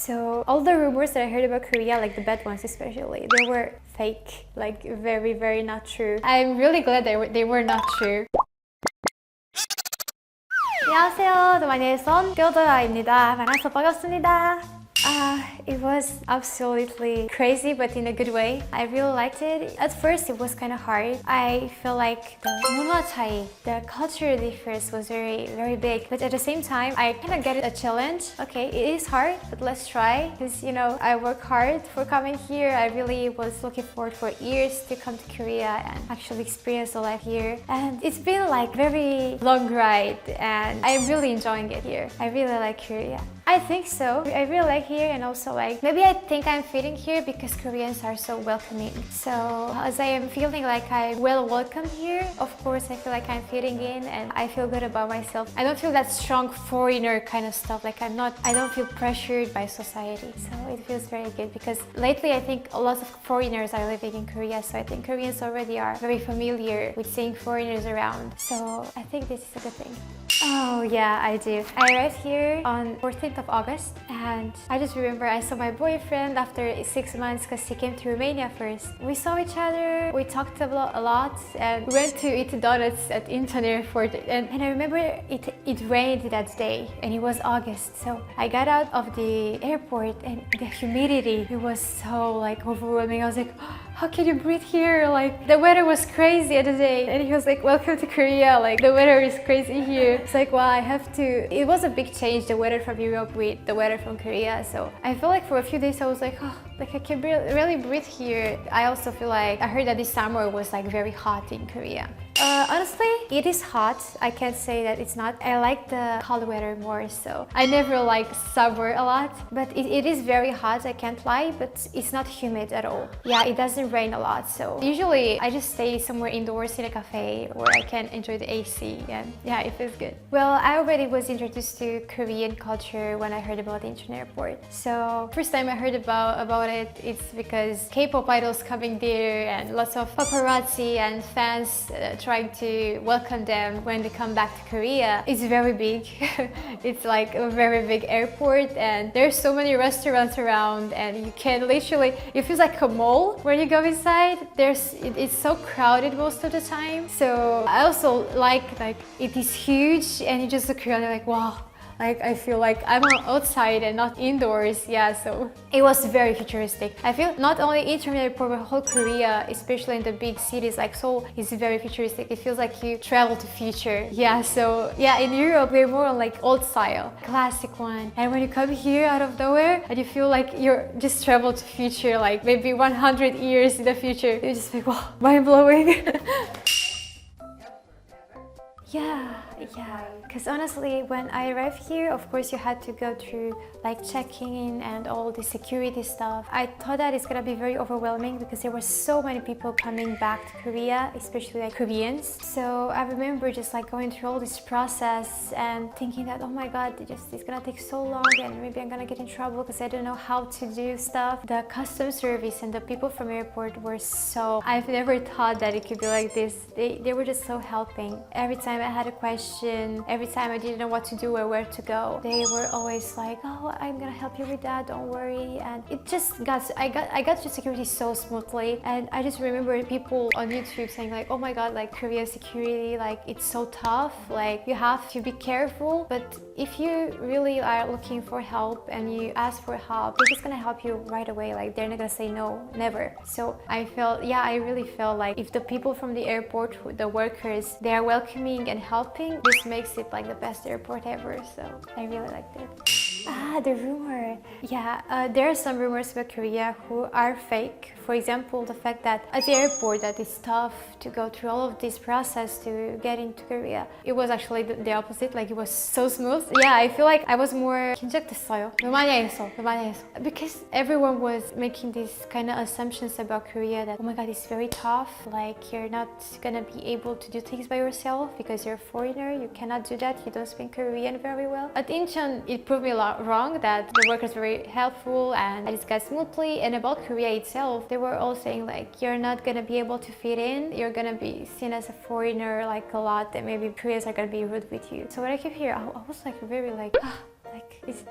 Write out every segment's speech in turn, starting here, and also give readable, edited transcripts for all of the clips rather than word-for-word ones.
So all the rumors that I heard about Korea, like the bad ones especially, they were fake, like very, very not true. I'm really glad they were not true. 안녕하세요. 루마니아에서 떼오도라입니다. 만나서 반갑습니다. It was absolutely crazy, but in a good way. I really liked it. At first, it was kind of hard. I feel like the 문화 차이, the culture difference was very, very big. But at the same time, I kind of get it a challenge. Okay, it is hard, but let's try. Because, you know, I work hard for coming here. I really was looking forward for years to come to Korea and actually experience the life here. And it's been like very long ride, and I'm really enjoying it here. I really like Korea. I think so. I really like here, and also like maybe I think I'm fitting here because Koreans are so welcoming. So as I am feeling like I'm well welcome here, of course I feel like I'm fitting in and I feel good about myself. I don't feel that strong foreigner kind of stuff. Like I don't feel pressured by society. So it feels very good because lately I think a lot of foreigners are living in Korea. So I think Koreans already are very familiar with seeing foreigners around. So I think this is a good thing. Oh yeah, I do. I arrived here on 14th of August, and I just remember I saw my boyfriend after 6 months because he came to Romania first. We saw each other, we talked a lot, and we went to eat donuts at Incheon Airport. And I remember it rained that day, and it was August. So I got out of the airport, and the humidity, it was so like overwhelming. I was like, oh, how can you breathe here? Like the weather was crazy at the day, and he was like, welcome to Korea. Like the weather is crazy here. It's like, well, I have to. It was a big change, the weather from Europe with the weather from Korea. So I feel like for a few days I was like, oh, like I can really breathe here. I also feel like I heard that this summer was like very hot in Korea. Honestly, it is hot. I can't say that it's not. I like the cold weather more, so I never liked summer a lot. But it is very hot, I can't lie, but it's not humid at all. Yeah, it doesn't rain a lot, so usually I just stay somewhere indoors in a cafe where I can enjoy the AC, and yeah, it feels good. Well, I already was introduced to Korean culture when I heard about the Incheon Airport. So first time I heard about it, it's because K-pop idols coming there and lots of paparazzi and fans trying to welcome them when they come back to Korea. It's very big. It's like a very big airport, and there's so many restaurants around, and you can literally, it feels like a mall when you go inside. It's so crowded most of the time. So I also like it is huge, and you just look around and like, wow. Like I feel like I'm outside and not indoors. Yeah, so it was very futuristic. I feel not only Incheon Airport but whole Korea, especially in the big cities like Seoul, is very futuristic. It feels like you travel to future. Yeah, so yeah, in Europe we're more on like old style, classic one. And when you come here out of nowhere and you feel like you're just travel to future, like maybe 100 years in the future, you're just like, wow, mind blowing. Yeah, because honestly, when I arrived here, of course you had to go through like checking in and all the security stuff. I thought that it's gonna be very overwhelming because there were so many people coming back to Korea, especially like Koreans. So I remember just like going through all this process and thinking that, oh my god, it's gonna take so long and maybe I'm gonna get in trouble because I don't know how to do stuff. The customs service and the people from airport were so, I've never thought that it could be like this. They were just so helping. Every time I had a question, every time I didn't know what to do or where to go, they were always like, oh, I'm gonna help you with that, don't worry. And it just I got to security so smoothly. And I just remember people on YouTube saying like, oh my god, like Korean security, like it's so tough, like you have to be careful. But if you really are looking for help and you ask for help, they're just gonna help you right away. Like they're not gonna say no, never. So I really felt like if the people from the airport, the workers, they are welcoming and helping, this makes it like the best airport ever. So I really liked it. The rumor. Yeah, there are some rumors about Korea who are fake. For example, the fact that at the airport that it's tough to go through all of this process to get into Korea. It was actually the opposite, like it was so smooth. Yeah, I feel like I was more 긴장됐어요. 루마니아에서. Because everyone was making these kind of assumptions about Korea that, oh my god, it's very tough. Like you're not gonna be able to do things by yourself because you're a foreigner. You cannot do that. You don't speak Korean very well. At Incheon, it proved me a lot wrong that the workers were very helpful and it got smoothly. And about Korea itself, they were all saying like, you're not gonna be able to fit in. You're gonna be seen as a foreigner like a lot, and maybe Koreans are gonna be rude with you. So when I came here, I was like very like, like, is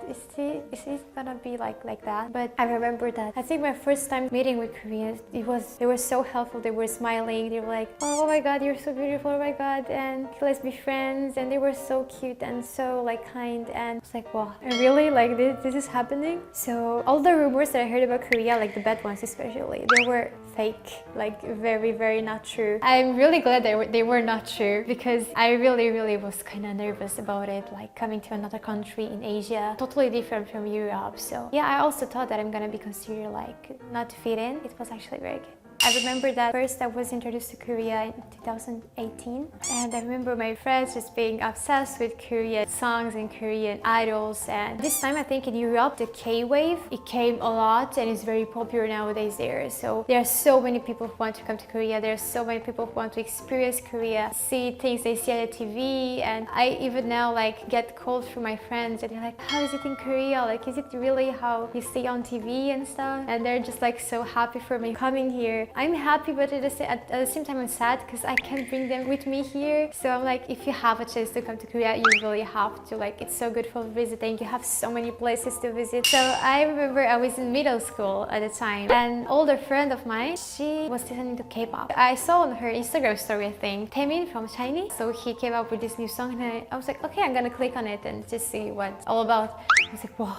it gonna be like that? But I remember that I think my first time meeting with Koreans, they were so helpful. They were smiling. They were like, oh my god, you're so beautiful, oh my god, and let's be friends. And they were so cute and so like kind, and it's like, wow, really, like this is happening. So all the rumors that I heard about Korea, like the bad ones especially, they were fake, like very not true. I'm really glad they were not true, because I really was kind of nervous about it, like coming to another country in Asia, totally different from Europe. So yeah, I also thought that I'm gonna be considered like not to fit in. It was actually very good. I remember that first I was introduced to Korea in 2018, and I remember my friends just being obsessed with Korean songs and Korean idols. And this time I think in Europe the K-wave, it came a lot and is very popular nowadays there. So there are so many people who want to come to Korea. There are so many people who want to experience Korea, see things they see on the TV. And I even now like get calls from my friends and they're like, how is it in Korea? Like, is it really how you see on TV and stuff? And they're just like so happy for me coming here. I'm happy, but at the same time I'm sad because I can't bring them with me here. So I'm like, if you have a chance to come to Korea, you really have to. Like, it's so good for visiting. You have so many places to visit. So I remember I was in middle school at the time, and an older friend of mine, she was listening to K-pop. I saw on her Instagram story, I think, Taemin from Shiny. So he came up with this new song, and I was like, okay, I'm gonna click on it and just see what it's all about. I was like, wow.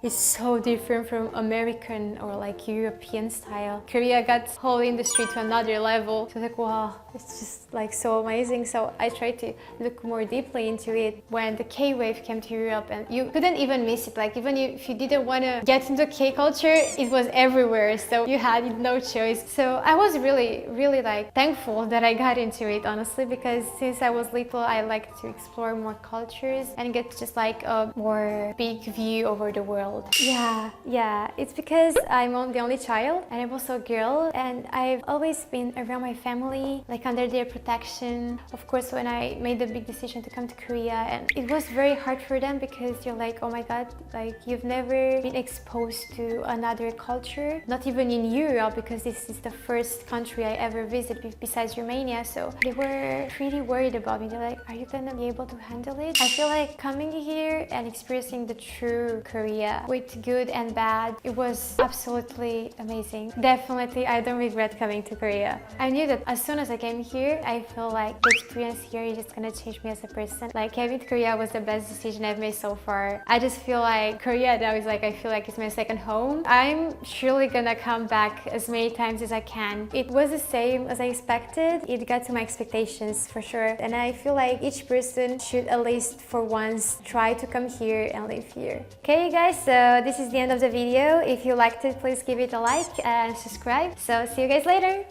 It's so different from American or like European style. Korea got whole industry to another level. So I was like, wow, it's just like so amazing. So I tried to look more deeply into it when the K-wave came to Europe, and you couldn't even miss it. Like, even if you didn't want to get into K-culture, it was everywhere. So you had no choice. So I was really like thankful that I got into it, honestly, because since I was little, I like to explore more cultures and get just like a more big view over the world. Yeah, it's because I'm the only child, and I'm also a girl, and I've always been around my family, like under their protection. Of course, when I made the big decision to come to Korea, and it was very hard for them, because you're like, oh my god, like you've never been exposed to another culture, not even in Europe, because this is the first country I ever visited besides Romania. So they were pretty worried about me. They're like, are you gonna be able to handle it? I feel like coming here and experiencing the true Korea with good and bad, it was absolutely amazing. Definitely, I don't regret coming to Korea. I knew that as soon as I came here, I feel like the experience here is just gonna change me as a person. Like, coming to Korea was the best decision I've made so far. I just feel like Korea now is like, I feel like it's my second home. I'm surely gonna come back as many times as I can. It was the same as I expected. It got to my expectations for sure. And I feel like each person should at least for once try to come here and live here. Okay, guys, so this is the end of the video. If you liked it, please give it a like and subscribe. So see you guys later.